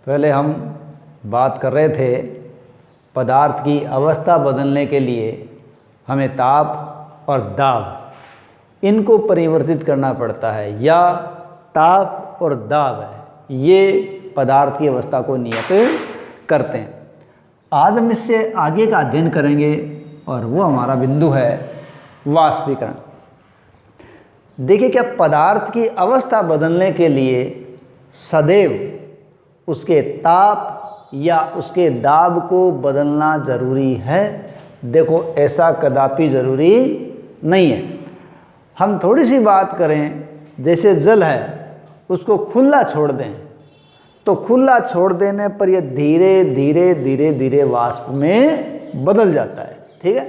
पहले हम बात कर रहे थे पदार्थ की अवस्था बदलने के लिए हमें ताप और दाब इनको परिवर्तित करना पड़ता है, या ताप और दाब है ये पदार्थ की अवस्था को नियत करते हैं। आज हम इससे आगे का अध्ययन करेंगे और वो हमारा बिंदु है वाष्पीकरण। देखिए, क्या पदार्थ की अवस्था बदलने के लिए सदैव उसके ताप या उसके दाब को बदलना जरूरी है? देखो, ऐसा कदापि जरूरी नहीं है। हम थोड़ी सी बात करें, जैसे जल है उसको खुला छोड़ दें तो खुला छोड़ देने पर यह धीरे धीरे धीरे धीरे वाष्प में बदल जाता है। ठीक है,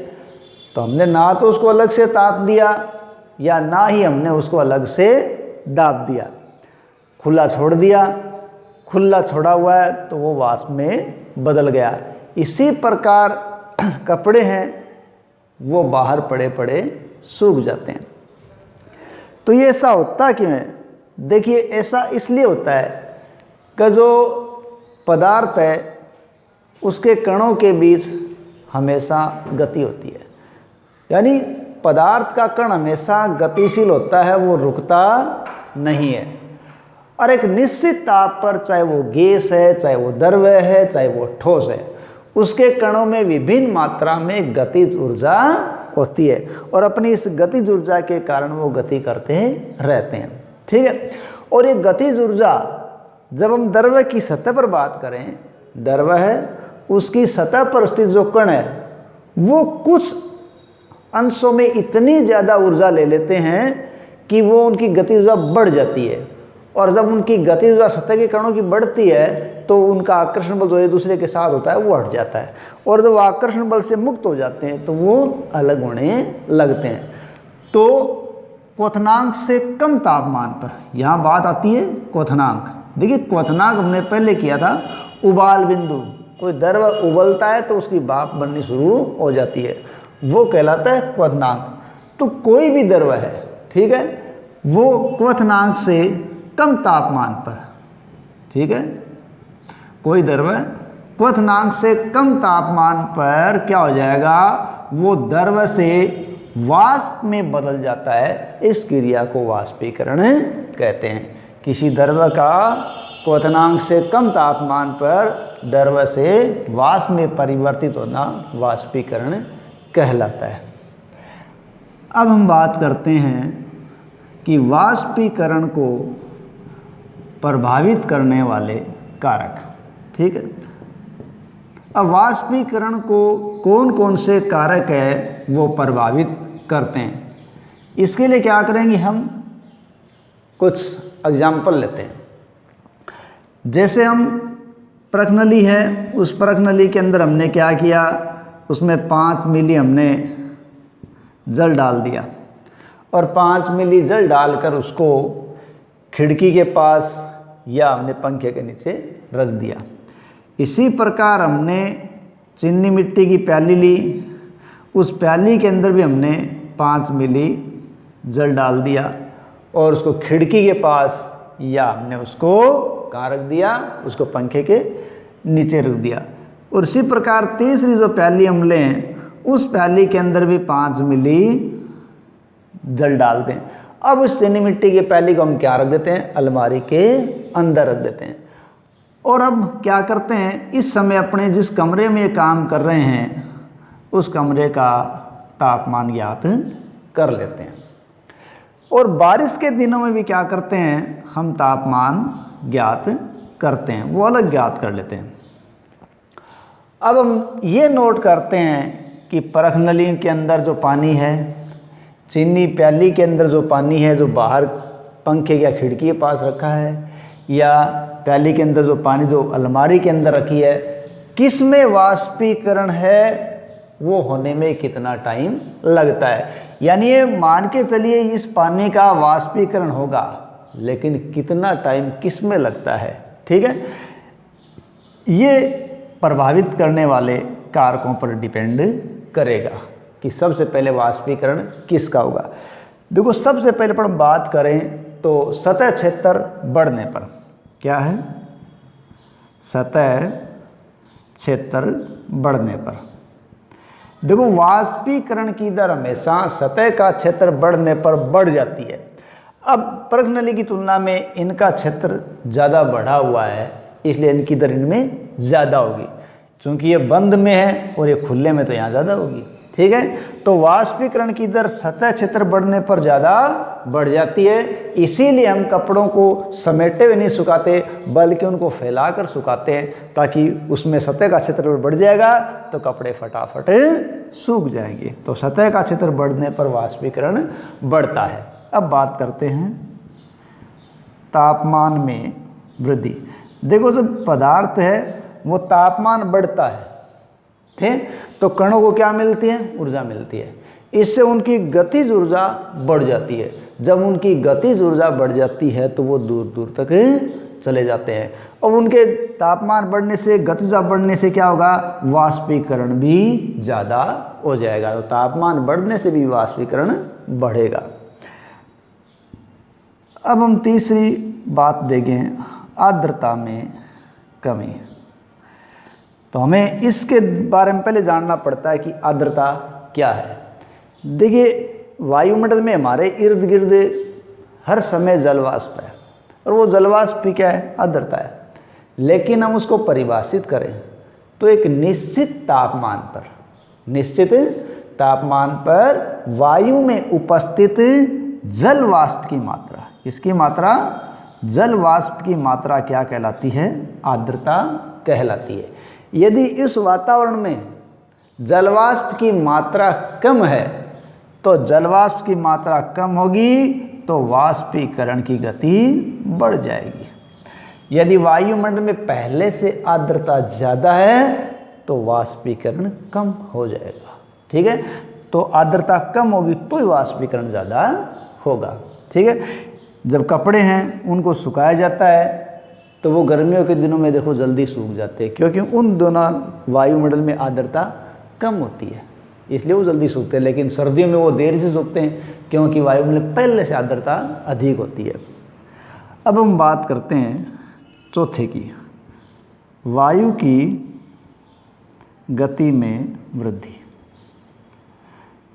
तो हमने ना तो उसको अलग से ताप दिया या ना ही हमने उसको अलग से दाब दिया, खुला छोड़ दिया। खुला छोड़ा हुआ है तो वो वाष्प में बदल गया। इसी प्रकार कपड़े हैं वो बाहर पड़े पड़े सूख जाते हैं। तो ये ऐसा होता क्यों है? देखिए, ऐसा इसलिए होता है कि जो पदार्थ है उसके कणों के बीच हमेशा गति होती है, यानी पदार्थ का कण हमेशा गतिशील होता है, वो रुकता नहीं है। और एक निश्चित ताप पर, चाहे वो गैस है, चाहे वो द्रव है, चाहे वो ठोस है, उसके कणों में विभिन्न मात्रा में गतिज ऊर्जा होती है और अपनी इस गतिज ऊर्जा के कारण वो गति करते रहते हैं। ठीक है, और ये गतिज ऊर्जा जब हम द्रव की सतह पर बात करें, द्रव है उसकी सतह पर स्थित जो कण है वो कुछ अंशों में इतनी ज़्यादा ऊर्जा ले लेते हैं कि वो उनकी गति ऊर्जा बढ़ जाती है। और जब उनकी गति ऊर्जा सतह के कणों की बढ़ती है तो उनका आकर्षण बल जो एक दूसरे के साथ होता है वो हट जाता है, और जब आकर्षण बल से मुक्त हो जाते हैं तो वो अलग होने लगते हैं। तो क्वथनांक से कम तापमान पर, यहाँ बात आती है क्वथनांक। देखिए, क्वथनांक हमने पहले किया था उबाल बिंदु। कोई द्रव उबलता है तो उसकी भाप बननी शुरू हो जाती है, वो कहलाता है क्वथनांक। तो कोई भी द्रव है, ठीक है, वो क्वथनांक से कम तापमान पर, ठीक है, कोई द्रव क्वथनांक से कम तापमान पर क्या हो जाएगा, वो द्रव से वाष्प में बदल जाता है। इस क्रिया को वाष्पीकरण कहते हैं। किसी द्रव का क्वथनांक से कम तापमान पर द्रव से वाष्प में परिवर्तित होना वाष्पीकरण कहलाता है। अब हम बात करते हैं कि वाष्पीकरण को प्रभावित करने वाले कारक। ठीक है, अब वाष्पीकरण को कौन कौन से कारक है वो प्रभावित करते हैं, इसके लिए क्या करेंगे, हम कुछ एग्जाम्पल लेते हैं। जैसे हम प्रकनली है, उस प्रकनली के अंदर हमने क्या किया, उसमें 5 मिली हमने जल डाल दिया और 5 मिली जल डालकर उसको खिड़की के पास या हमने पंखे के नीचे रख दिया। इसी प्रकार हमने चीनी मिट्टी की प्याली ली, उस प्याली के अंदर भी हमने 5 मिली जल डाल दिया और उसको खिड़की के पास या हमने उसको कहाँ रख दिया, उसको पंखे के नीचे रख दिया। और इसी प्रकार तीसरी जो प्याली हम लें, उस प्याली के अंदर भी 5 मिली जल डाल दें। अब उस चीनी मिट्टी की प्याली को हम क्या रख देते हैं, अलमारी के अंदर रख देते हैं। और अब क्या करते हैं, इस समय अपने जिस कमरे में ये काम कर रहे हैं उस कमरे का तापमान ज्ञात कर लेते हैं। और बारिश के दिनों में भी क्या करते हैं, हम तापमान ज्ञात करते हैं, वो अलग ज्ञात कर लेते हैं। अब हम ये नोट करते हैं कि प्रकनली के अंदर जो पानी है, चीनी प्याली के अंदर जो पानी है जो बाहर पंखे या खिड़की के पास रखा है, या प्याली के अंदर जो पानी जो अलमारी के अंदर रखी है, किस में वाष्पीकरण है वो होने में कितना टाइम लगता है। यानी ये मान के चलिए इस पानी का वाष्पीकरण होगा, लेकिन कितना टाइम किस में लगता है। ठीक है, ये प्रभावित करने वाले कारकों पर डिपेंड करेगा कि सबसे पहले वाष्पीकरण किसका होगा। देखो, सबसे पहले पर हम बात करें तो सतह क्षेत्र बढ़ने पर क्या है, सतह क्षेत्र बढ़ने पर। देखो वाष्पीकरण की दर हमेशा सतह का क्षेत्र बढ़ने पर बढ़ जाती है। अब परख नली की तुलना में इनका क्षेत्र ज़्यादा बढ़ा हुआ है, इसलिए इनकी दर इनमें ज़्यादा होगी। क्योंकि ये बंद में है और ये खुले में, तो यहाँ ज़्यादा होगी। ठीक है, तो वाष्पीकरण की दर सतह क्षेत्र बढ़ने पर ज़्यादा बढ़ जाती है। इसीलिए हम कपड़ों को समेटे हुए नहीं सुखाते, बल्कि उनको फैलाकर सुखाते हैं, ताकि उसमें सतह का क्षेत्र बढ़ जाएगा तो कपड़े फटाफट सूख जाएंगे। तो सतह का क्षेत्र बढ़ने पर वाष्पीकरण बढ़ता है। अब बात करते हैं तापमान में वृद्धि। देखो जो पदार्थ है वो तापमान बढ़ता है, ठीक, तो कणों को क्या मिलती है? ऊर्जा मिलती है। इससे उनकी गतिज ऊर्जा बढ़ जाती है। जब उनकी गतिज ऊर्जा बढ़ जाती है तो वो दूर दूर तक चले जाते हैं। और उनके तापमान बढ़ने से, गतिज ऊर्जा बढ़ने से क्या होगा? वाष्पीकरण भी ज़्यादा हो जाएगा। तो तापमान बढ़ने से भी वाष्पीकरण बढ़ेगा। अब हम तीसरी बात देखें, आर्द्रता में कमी। तो हमें इसके बारे में पहले जानना पड़ता है कि आर्द्रता क्या है। देखिए वायुमंडल में हमारे इर्द गिर्द हर समय जलवाष्प है, और वो जलवाष्प भी क्या है? आर्द्रता है। लेकिन हम उसको परिभाषित करें तो एक निश्चित तापमान पर वायु में उपस्थित जल वाष्प की मात्रा, इसकी मात्रा, जल वाष्प की मात्रा क्या कहलाती है? आर्द्रता कहलाती है। यदि इस वातावरण में जलवाष्प की मात्रा कम है तो जलवाष्प की मात्रा कम होगी तो वाष्पीकरण की गति बढ़ जाएगी। यदि वायुमंडल में पहले से आर्द्रता ज़्यादा है तो वाष्पीकरण कम हो जाएगा। ठीक है, तो आर्द्रता कम होगी तो ही वाष्पीकरण ज़्यादा होगा। ठीक है, जब कपड़े हैं उनको सुखाया जाता है तो वो गर्मियों के दिनों में देखो जल्दी सूख जाते हैं, क्योंकि उन दोनों वायुमंडल में आर्द्रता कम होती है, इसलिए वो जल्दी सूखते हैं। लेकिन सर्दियों में वो देर से सूखते हैं, क्योंकि वायुमंडल में पहले से आर्द्रता अधिक होती है। अब हम बात करते हैं चौथे की, वायु की गति में वृद्धि।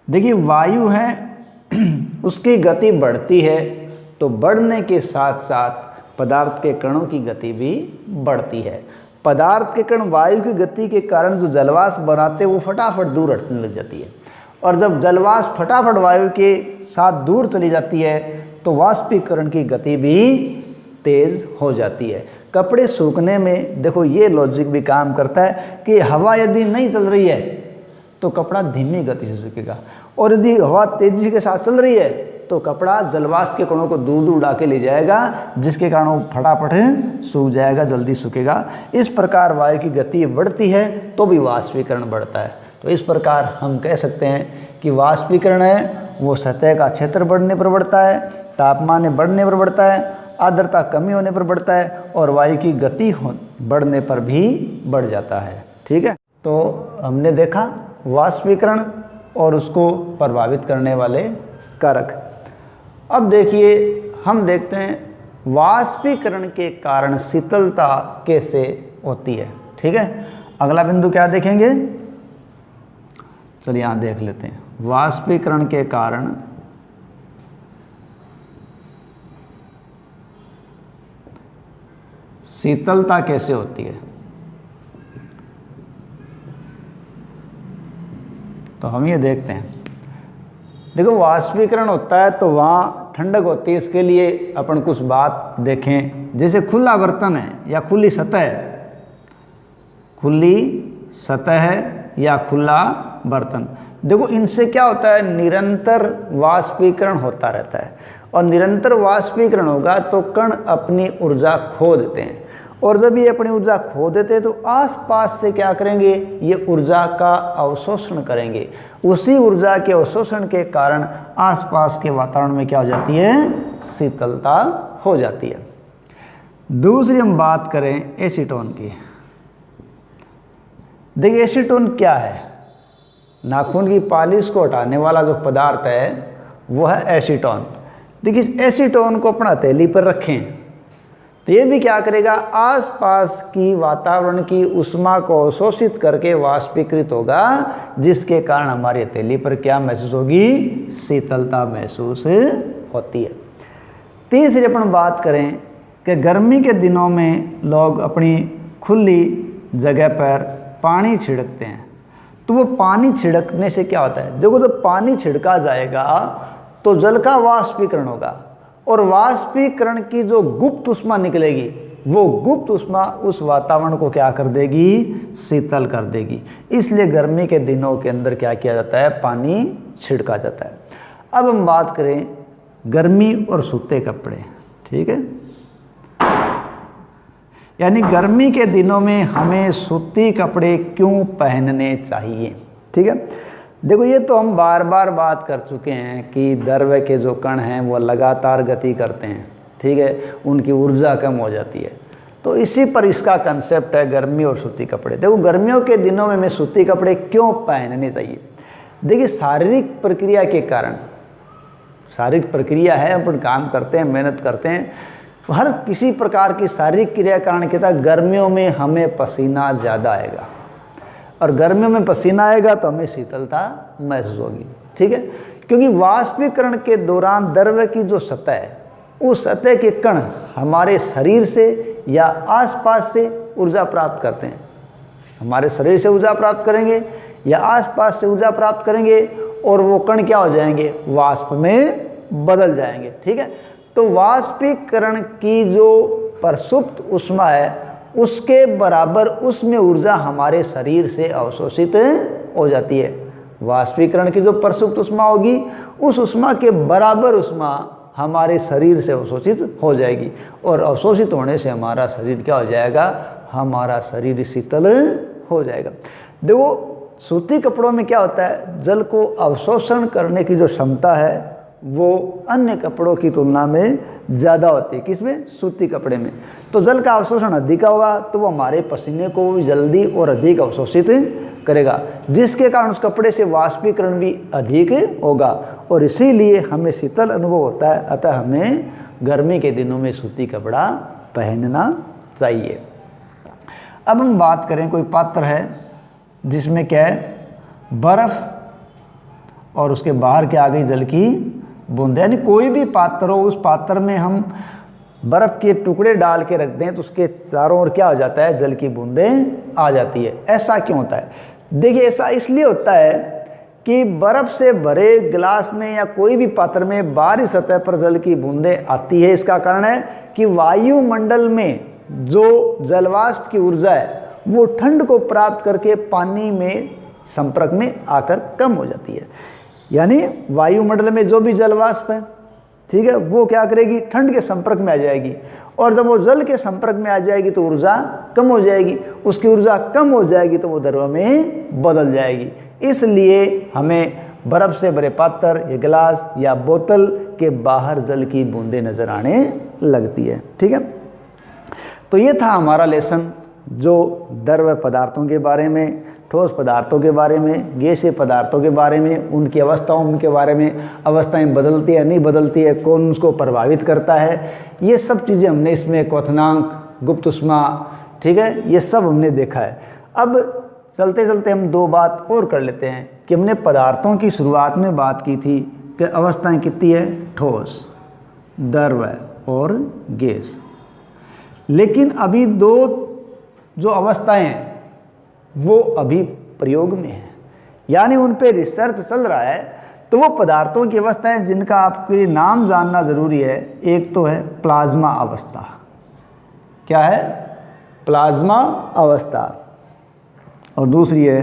देखिए वायु है उसकी गति बढ़ती है, तो बढ़ने के साथ साथ पदार्थ के कणों की गति भी बढ़ती है। पदार्थ के कण वायु की गति के कारण जो जलवाष्प बनाते हैं वो फटाफट दूर हटने लग जाती है, और जब जलवाष्प फटाफट वायु के साथ दूर चली जाती है तो वाष्पीकरण की गति भी तेज हो जाती है। कपड़े सूखने में देखो ये लॉजिक भी काम करता है कि हवा यदि नहीं चल रही है तो कपड़ा धीमी गति से सूखेगा, और यदि हवा तेजी के साथ चल रही है तो कपड़ा जलवाष्प के कणों को दूर दूर उड़ा के ले जाएगा, जिसके कारण वो फटाफट सूख जाएगा, जल्दी सूखेगा। इस प्रकार वायु की गति बढ़ती है तो भी वाष्पीकरण बढ़ता है। तो इस प्रकार हम कह सकते हैं कि वाष्पीकरण है वो सतह का क्षेत्र बढ़ने पर बढ़ता है, तापमान बढ़ने पर बढ़ता है, आर्द्रता कमी होने पर बढ़ता है, और वायु की गति बढ़ने पर भी बढ़ जाता है। ठीक है, तो हमने देखा वाष्पीकरण और उसको प्रभावित करने वाले कारक। अब देखिए हम देखते हैं वाष्पीकरण के कारण शीतलता कैसे होती है। ठीक है, अगला बिंदु क्या देखेंगे? चलिए यहाँ देख लेते हैं, वाष्पीकरण के कारण शीतलता कैसे होती है। तो हम ये देखते हैं, देखो वाष्पीकरण होता है तो वहाँ ठंडक होती है। इसके लिए अपन कुछ बात देखें, जैसे खुला बर्तन है या खुली सतह या खुला बर्तन। देखो इनसे क्या होता है, निरंतर वाष्पीकरण होता रहता है, और निरंतर वाष्पीकरण होगा तो कण अपनी ऊर्जा खो देते हैं, और जब ये अपनी ऊर्जा खो देते हैं तो आसपास से क्या करेंगे, ये ऊर्जा का अवशोषण करेंगे। उसी ऊर्जा के अवशोषण के कारण आसपास के वातावरण में क्या हो जाती है, शीतलता हो जाती है। दूसरी हम बात करें एसीटोन की। देखिए एसीटोन क्या है, नाखून की पॉलिश को हटाने वाला जो पदार्थ है वो है एसीटोन। देखिए एसीटोन को अपना हथेली पर रखें, तो ये भी क्या करेगा, आसपास की वातावरण की उष्मा को अवशोषित करके वाष्पीकृत होगा, जिसके कारण हमारी हथेली पर क्या महसूस होगी, शीतलता महसूस होती है। तीसरी अपन बात करें कि गर्मी के दिनों में लोग अपनी खुली जगह पर पानी छिड़कते हैं। तो वो पानी छिड़कने से क्या होता है, देखो जब पानी छिड़का जाएगा तो जल का वाष्पीकरण होगा, और वाष्पीकरण की जो गुप्त उष्मा निकलेगी, वो गुप्त उष्मा उस वातावरण को क्या कर देगी, शीतल कर देगी। इसलिए गर्मी के दिनों के अंदर क्या किया जाता है, पानी छिड़का जाता है। अब हम बात करें गर्मी और सूते कपड़े, ठीक है। यानी गर्मी के दिनों में हमें सूती कपड़े क्यों पहनने चाहिए, ठीक है। देखो ये तो हम बार बार बात कर चुके हैं कि द्रव्य के जो कण हैं वो लगातार गति करते हैं, ठीक है, उनकी ऊर्जा कम हो जाती है। तो इसी पर इसका कंसेप्ट है गर्मी और सूती कपड़े। देखो गर्मियों के दिनों में हमें सूती कपड़े क्यों पहनने चाहिए। देखिए शारीरिक प्रक्रिया के कारण, शारीरिक प्रक्रिया है, अपन काम करते हैं, मेहनत करते हैं, हर किसी प्रकार की शारीरिक क्रिया कारण के तहत गर्मियों में हमें पसीना ज़्यादा आएगा, और गर्मियों में पसीना आएगा तो हमें शीतलता महसूस होगी, ठीक है। क्योंकि वाष्पीकरण के दौरान द्रव्य की जो सतह है, उस सतह के कण हमारे शरीर से या आसपास से ऊर्जा प्राप्त करते हैं। हमारे शरीर से ऊर्जा प्राप्त करेंगे या आसपास से ऊर्जा प्राप्त करेंगे, और वो कण क्या हो जाएंगे, वाष्प में बदल जाएंगे, ठीक है। तो वाष्पीकरण की जो प्रसुप्त उष्मा है, उसके बराबर उसमें ऊर्जा हमारे शरीर से अवशोषित हो जाती है। वाष्पीकरण की जो प्रसुप्त उष्मा होगी, उस उष्मा के बराबर उष्मा हमारे शरीर से अवशोषित हो जाएगी, और अवशोषित होने से हमारा शरीर क्या हो जाएगा, हमारा शरीर शीतल हो जाएगा। देखो सूती कपड़ों में क्या होता है, जल को अवशोषण करने की जो क्षमता है वो अन्य कपड़ों की तुलना में ज़्यादा होती है। किसमें, सूती कपड़े में। तो जल का अवशोषण अधिक होगा तो वो हमारे पसीने को जल्दी और अधिक अवशोषित करेगा, जिसके कारण उस कपड़े से वाष्पीकरण भी अधिक होगा, और इसीलिए हमें शीतल अनुभव होता है। अतः हमें गर्मी के दिनों में सूती कपड़ा पहनना चाहिए। अब हम बात करें, कोई पात्र है जिसमें क्या है, बर्फ़ और उसके बाहर क्या आ गई, जल की बूंदे। यानी कोई भी पात्र हो, उस पात्र में हम बर्फ़ के टुकड़े डाल के रख दें तो उसके चारों ओर क्या हो जाता है, जल की बूंदें आ जाती है। ऐसा क्यों होता है, देखिए ऐसा इसलिए होता है कि बर्फ़ से भरे गिलास में या कोई भी पात्र में बाहरी सतह पर जल की बूंदें आती है। इसका कारण है कि वायुमंडल में जो जलवाष्प की ऊर्जा है वो ठंड को प्राप्त करके पानी में संपर्क में आकर कम हो जाती है। यानी वायुमंडल में जो भी जलवाष्प है, ठीक है, वो क्या करेगी, ठंड के संपर्क में आ जाएगी, और जब वो जल के संपर्क में आ जाएगी तो ऊर्जा कम हो जाएगी। उसकी ऊर्जा कम हो जाएगी तो वो द्रव में बदल जाएगी। इसलिए हमें बर्फ़ से भरे पात्र या गिलास या बोतल के बाहर जल की बूंदें नज़र आने लगती है, ठीक है। तो ये था हमारा लेसन, जो द्रव्य पदार्थों के बारे में, ठोस पदार्थों के बारे में, गैसीय पदार्थों के बारे में, उनकी अवस्थाओं के बारे में, अवस्थाएं बदलती है नहीं बदलती है, कौन उसको प्रभावित करता है, ये सब चीज़ें हमने इसमें क्वथनांक, गुप्त उष्मा, ठीक है, ये सब हमने देखा है। अब चलते चलते हम दो बात और कर लेते हैं कि हमने पदार्थों की शुरुआत में बात की थी कि अवस्थाएं कितनी है, ठोस, द्रव्य और गैस। लेकिन अभी दो जो अवस्थाएं हैं वो अभी प्रयोग में है, यानी उन पे रिसर्च चल रहा है। तो वो पदार्थों की अवस्थाएं जिनका आपके लिए नाम जानना ज़रूरी है, एक तो है प्लाज्मा अवस्था। क्या है, प्लाज्मा अवस्था, और दूसरी है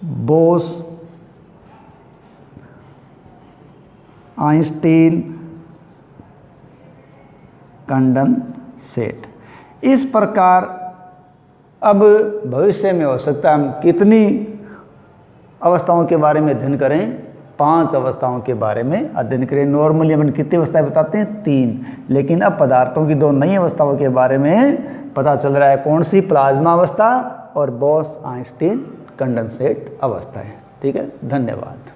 बोस आइंस्टीन कंडेंसेट। इस प्रकार अब भविष्य में हो सकता है हम कितनी अवस्थाओं के बारे में अध्ययन करें, 5 अवस्थाओं के बारे में अध्ययन करें। नॉर्मली हम कितनी अवस्थाएं बताते हैं, 3, लेकिन अब पदार्थों की 2 नई अवस्थाओं के बारे में पता चल रहा है। कौन सी, प्लाज्मा अवस्था और बोस आइंस्टीन कंडेंसेट अवस्था है, ठीक है। धन्यवाद।